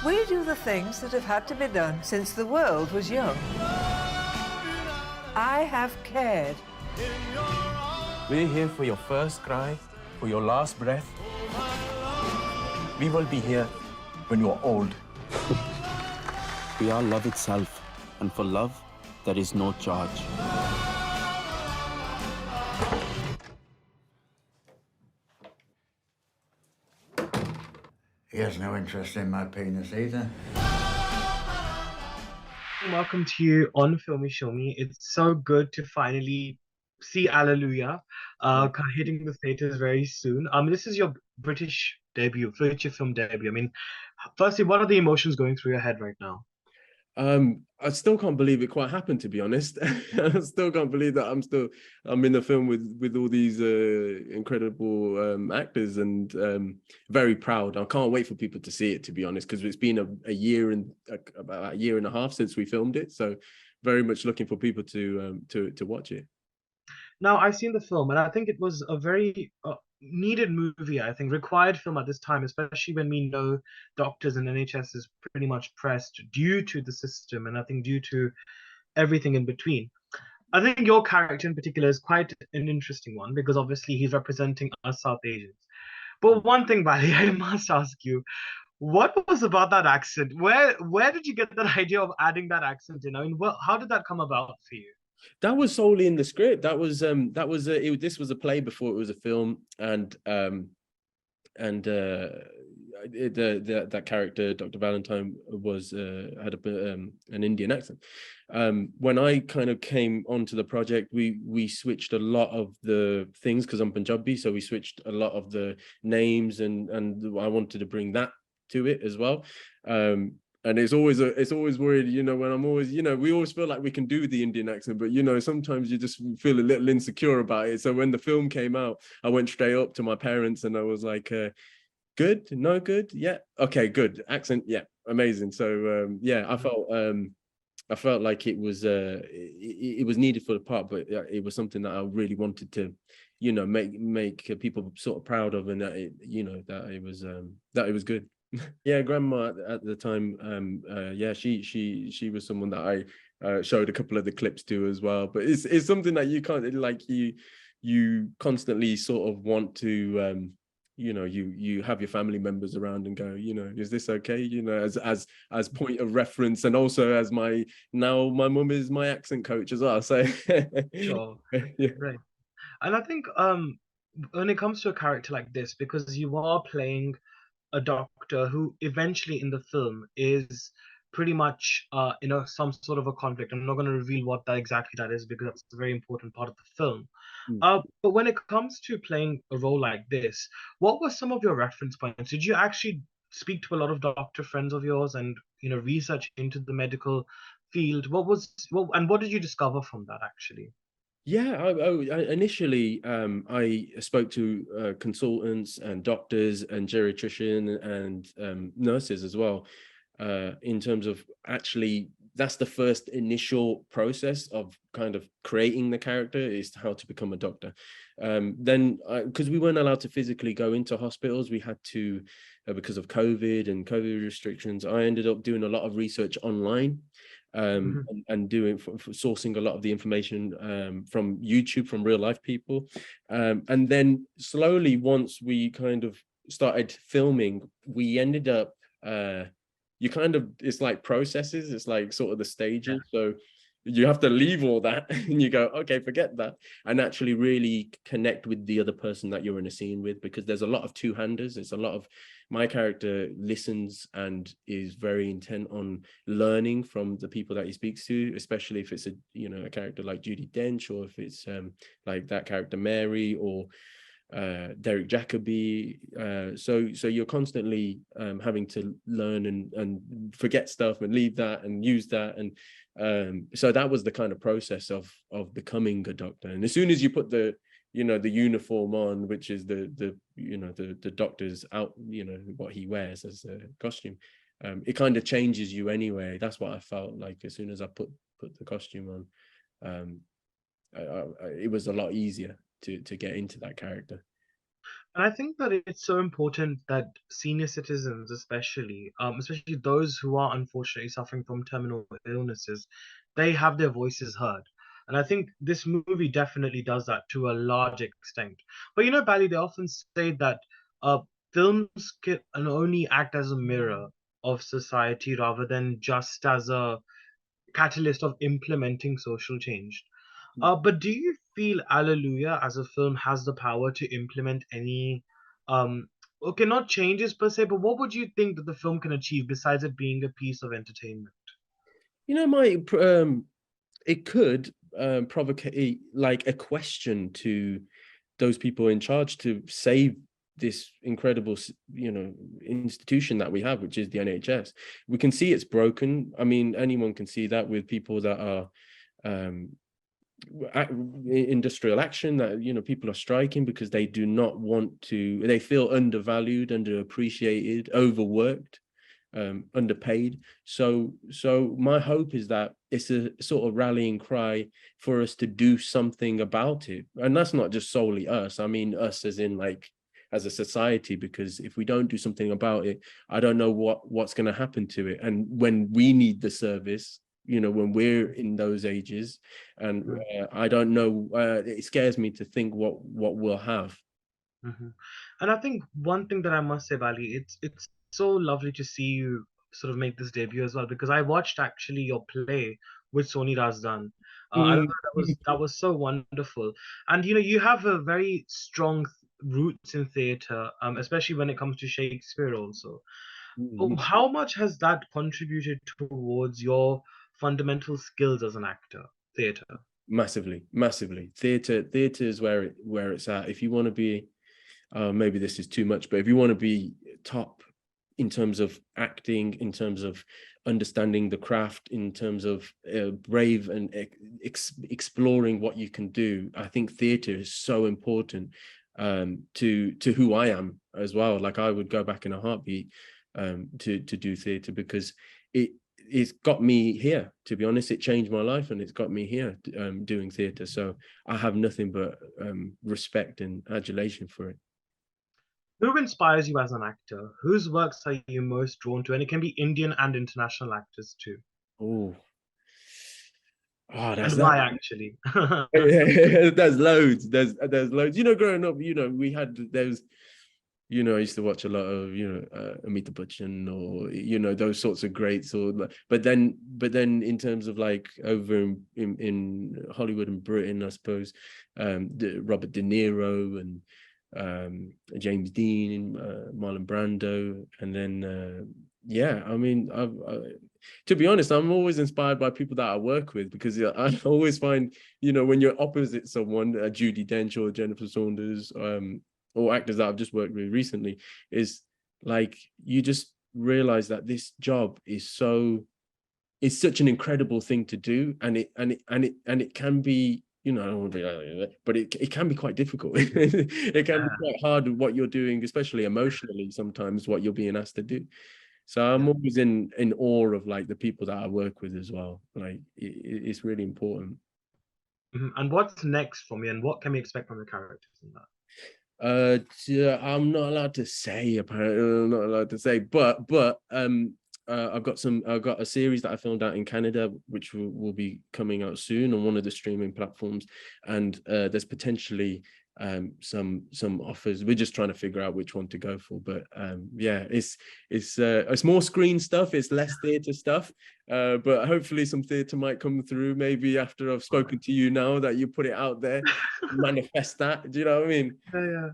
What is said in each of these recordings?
We do the things that have had to be done since the world was young. I have cared. We're here for your first cry, for your last breath. We will be here when you're old. We are love itself, and for love, there is no charge. He has no interest in my penis either. Welcome to you on Filme Shilmy. It's so good to finally see Allelujah hitting the theaters very soon. This is your British debut, feature film debut. I mean, firstly, what are the emotions going through your head right now? I still can't believe it quite happened, to be honest. I still can't believe that I'm in the film with all these incredible actors, and very proud. I can't wait for people to see it, to be honest, because it's been about a year and a half since we filmed it. So very much looking for people to watch it. Now, I've seen the film, and I think it was a very needed movie, I think, required film at this time, especially when we know doctors and NHS is pretty much pressed due to the system, and I think due to everything in between. I think your character in particular is quite an interesting one, because obviously he's representing us South Asians. But one thing, Bally, I must ask you, what was about that accent? Where did you get that idea of adding that accent in? I mean, how did that come about for you? That was solely in the script. This was a play before it was a film, and that character, Dr. Valentine, had an Indian accent. When I kind of came onto the project, we switched a lot of the things, because I'm Punjabi, so we switched a lot of the names, and I wanted to bring that to it as well. And it's always worried, when I'm always, we always feel like we can do the Indian accent, but, sometimes you just feel a little insecure about it. So when the film came out, I went straight up to my parents and I was like, good, no good, yeah, okay, good, accent, yeah, amazing. So I felt like it was needed for the part, but it was something that I really wanted to, make people sort of proud of, and that it was good. Yeah, grandma at the time, she was someone that I showed a couple of the clips to as well. But it's something that you can't, like, you constantly sort of want to you have your family members around and go, is this okay, as point of reference, and also as my mum is my accent coach as well, so Sure. yeah. Right. And I think when it comes to a character like this, because you are playing a doctor who eventually in the film is pretty much some sort of a conflict. I'm not going to reveal what that exactly that is, because that's a very important part of the film. But when it comes to playing a role like this, what were some of your reference points? Did you actually speak to a lot of doctor friends of yours and research into the medical field? What did you discover from that actually? Yeah, initially, I spoke to consultants and doctors and geriatrician and nurses as well, in terms of actually, that's the first initial process of kind of creating the character, is how to become a doctor. Then, because we weren't allowed to physically go into hospitals, we had to, because of COVID and COVID restrictions, I ended up doing a lot of research online. And doing for sourcing a lot of the information from YouTube, from real life people, and then slowly, once we kind of started filming, we ended up it's like processes, it's like sort of the stages. So you have to leave all that and you go, okay, forget that, and actually really connect with the other person that you're in a scene with, because there's a lot of two-handers. It's a lot of, my character listens and is very intent on learning from the people that he speaks to, especially if it's a character like Judi Dench, or if it's like that character Mary, or Derek Jacobi. So you're constantly having to learn and forget stuff and leave that and use that, and so that was the kind of process of becoming a doctor. And as soon as you put the uniform on, which is the doctor's out, what he wears as a costume, it kind of changes you anyway. That's what I felt like as soon as I put the costume on. It was a lot easier to get into that character. And I think that it's so important that senior citizens, especially those who are unfortunately suffering from terminal illnesses, they have their voices heard. And I think this movie definitely does that to a large extent. But you know, Bally, they often say that uh, films can only act as a mirror of society rather than just as a catalyst of implementing social change. But do you feel Allelujah as a film has the power to implement any, um, okay, not changes per se, but what would you think that the film can achieve besides it being a piece of entertainment? You know, it could provocate like a question to those people in charge to save this incredible, institution that we have, which is the NHS. We can see it's broken. I mean, anyone can see that with people that are industrial action, that people are striking because they do not want to, they feel undervalued, underappreciated, overworked, underpaid. So my hope is that it's a sort of rallying cry for us to do something about it. And that's not just solely us. I mean us as in like as a society, because if we don't do something about it, I don't know what's going to happen to it. And when we need the service, when we're in those ages, and I don't know, it scares me to think what we'll have. Hmm. And I think one thing that I must say, Bali, it's so lovely to see you sort of make this debut as well, because I watched actually your play with Sony Razdan. I don't know, that was so wonderful, and you have a very strong roots in theatre, especially when it comes to Shakespeare also. Oh, how much has that contributed towards your fundamental skills as an actor, theatre? Massively. Theatre is where it's at. If you want to be, maybe this is too much, but if you want to be top in terms of acting, in terms of understanding the craft, in terms of brave and exploring what you can do, I think theatre is so important to who I am as well. Like I would go back in a heartbeat to do theatre, because it's got me here, to be honest. It changed my life and it's got me here doing theatre. So I have nothing but respect and adulation for it. Who inspires you as an actor? Whose works are you most drawn to? And it can be Indian and international actors too. Oh, And that's that. why actually? There's loads. There's loads. Growing up, we had those. I used to watch a lot of Amitabh Bachchan, or those sorts of greats. But then in terms of like over in Hollywood and Britain, I suppose, Robert De Niro and James Dean, Marlon Brando, and then I mean, to be honest, I'm always inspired by people that I work with, because I always find when you're opposite someone, Judi Dench or Jennifer Saunders, or actors that I've just worked with recently, is like you just realize that this job is such an incredible thing to do, and it can be. I don't want to be like that, but it can be quite difficult. It can be quite hard what you're doing, especially emotionally, sometimes what you're being asked to do. So I'm always in awe of like the people that I work with as well. Like it's really important. And what's next for me, and what can we expect from the characters in that? I'm not allowed to say, apparently. I'm not allowed to say, but I've got a series that I filmed out in Canada, which will be coming out soon on one of the streaming platforms, and there's potentially some offers. We're just trying to figure out which one to go for, but it's more screen stuff, it's less theatre stuff, but hopefully some theatre might come through, maybe after I've spoken to you, now that you put it out there. Manifest that, do you know what I mean? So,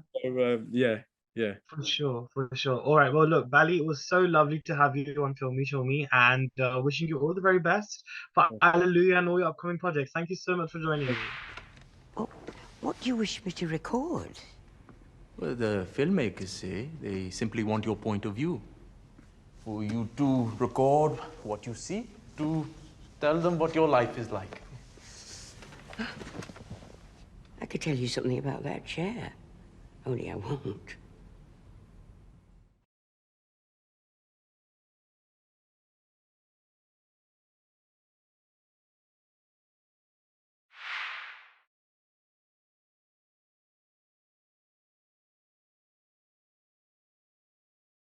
For sure. All right, well, look, Bally, it was so lovely to have you on Filme Shilmy, and wishing you all the very best for Allelujah and all your upcoming projects. Thank you so much for joining me. Oh, what do you wish me to record? Well, the filmmakers say they simply want your point of view. For you to record what you see, to tell them what your life is like. I could tell you something about that chair, only I won't.